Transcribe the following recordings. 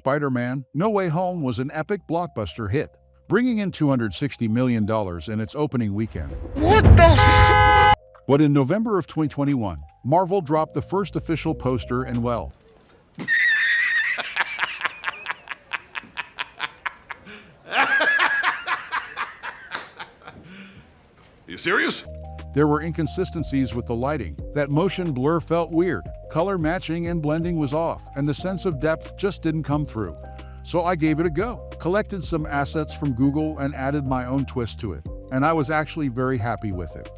Spider-Man: No Way Home was an epic blockbuster hit, bringing in $260 million in its opening weekend. What the But in November of 2021, Marvel dropped the first official poster and well, You serious? there were inconsistencies with the lighting. That motion blur felt weird, color matching and blending was off, and the sense of depth just didn't come through. So I gave it a go, collected some assets from Google and added my own twist to it, and I was actually very happy with it.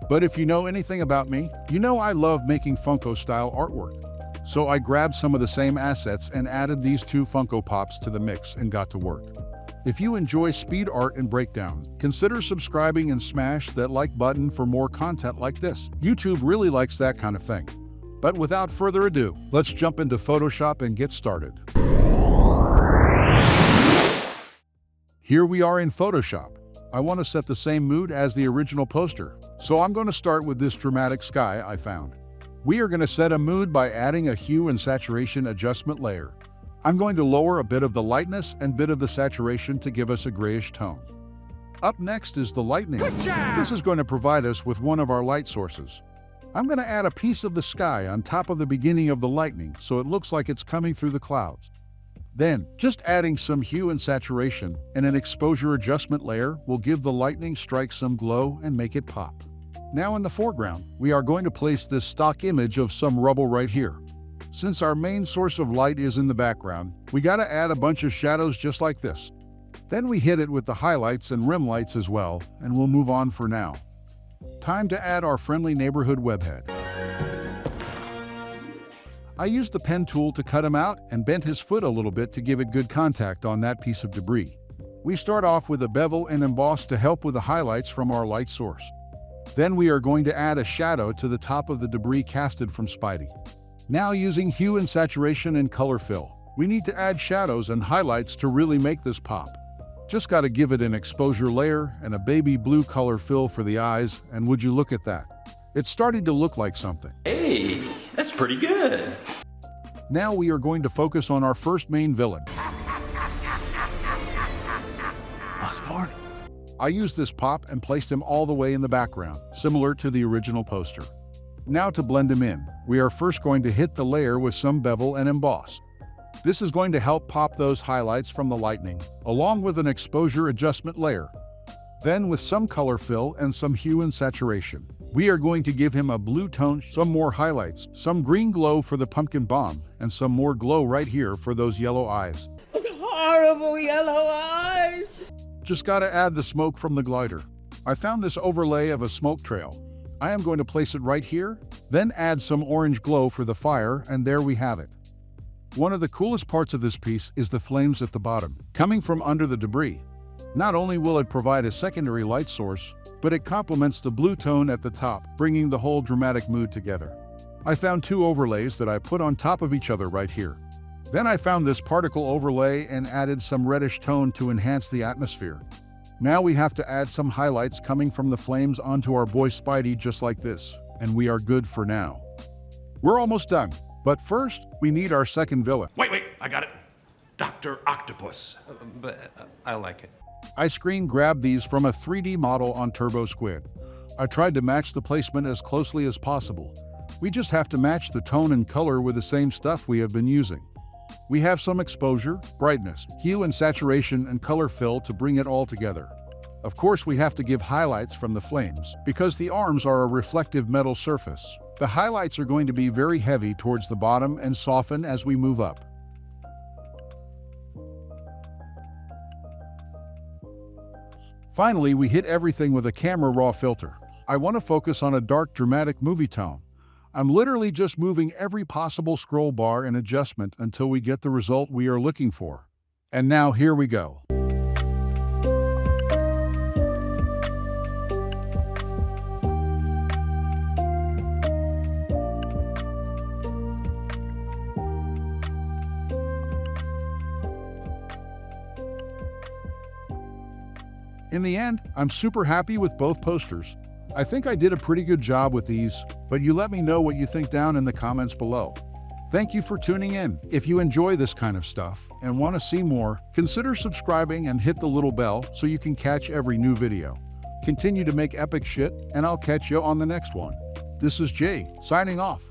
But if you know anything about me, you know I love making Funko style artwork. So I grabbed some of the same assets and added these two Funko Pops to the mix and got to work. If you enjoy speed art and breakdown, consider subscribing and smash that like button for more content like this. YouTube really likes that kind of thing. But without further ado, let's jump into Photoshop and get started. Here we are in Photoshop. I want to set the same mood as the original poster, so I'm going to start with this dramatic sky I found. We are going to set a mood by adding a hue and saturation adjustment layer. I'm going to lower a bit of the lightness and bit of the saturation to give us a grayish tone. Up next is the lightning. This is going to provide us with one of our light sources. I'm going to add a piece of the sky on top of the beginning of the lightning so it looks like it's coming through the clouds. Then, just adding some hue and saturation and an exposure adjustment layer will give the lightning strike some glow and make it pop. Now in the foreground, we are going to place this stock image of some rubble right here. Since our main source of light is in the background, we gotta add a bunch of shadows just like this. Then we hit it with the highlights and rim lights as well, and we'll move on for now. Time to add our friendly neighborhood webhead. I used the pen tool to cut him out and bent his foot a little bit to give it good contact on that piece of debris. We start off with a bevel and emboss to help with the highlights from our light source. Then we are going to add a shadow to the top of the debris casted from Spidey. Now using hue and saturation and color fill, we need to add shadows and highlights to really make this pop. Just gotta give it an exposure layer and a baby blue color fill for the eyes, and would you look at that? It's starting to look like something. Hey, that's pretty good. Now we are going to focus on our first main villain. Osborn? I used this pop and placed him all the way in the background, similar to the original poster. Now to blend him in, we are first going to hit the layer with some bevel and emboss. This is going to help pop those highlights from the lightning, along with an exposure adjustment layer. Then with some color fill and some hue and saturation, we are going to give him a blue tone, some more highlights, some green glow for the pumpkin bomb, and some more glow right here for those yellow eyes. Those horrible yellow eyes! Just gotta add the smoke from the glider. I found this overlay of a smoke trail. I am going to place it right here, then add some orange glow for the fire, and there we have it. One of the coolest parts of this piece is the flames at the bottom, coming from under the debris. Not only will it provide a secondary light source, but it complements the blue tone at the top, bringing the whole dramatic mood together. I found two overlays that I put on top of each other right here. Then I found this particle overlay and added some reddish tone to enhance the atmosphere. Now we have to add some highlights coming from the flames onto our boy Spidey just like this, and we are good for now. We're almost done, but first, we need our second villain. Wait, I got it. Dr. Octopus. But I like it. I screen grabbed these from a 3D model on Turbo Squid. I tried to match the placement as closely as possible. We just have to match the tone and color with the same stuff we have been using. We have some exposure, brightness, hue and saturation, and color fill to bring it all together. Of course, we have to give highlights from the flames, because the arms are a reflective metal surface. The highlights are going to be very heavy towards the bottom and soften as we move up. Finally, we hit everything with a camera raw filter. I want to focus on a dark, dramatic movie tone. I'm literally just moving every possible scroll bar and adjustment until we get the result we are looking for. And now here we go. In the end, I'm super happy with both posters. I think I did a pretty good job with these, but you let me know what you think down in the comments below. Thank you for tuning in. If you enjoy this kind of stuff and want to see more, consider subscribing and hit the little bell so you can catch every new video. Continue to make epic shit, and I'll catch you on the next one. This is Jay, signing off.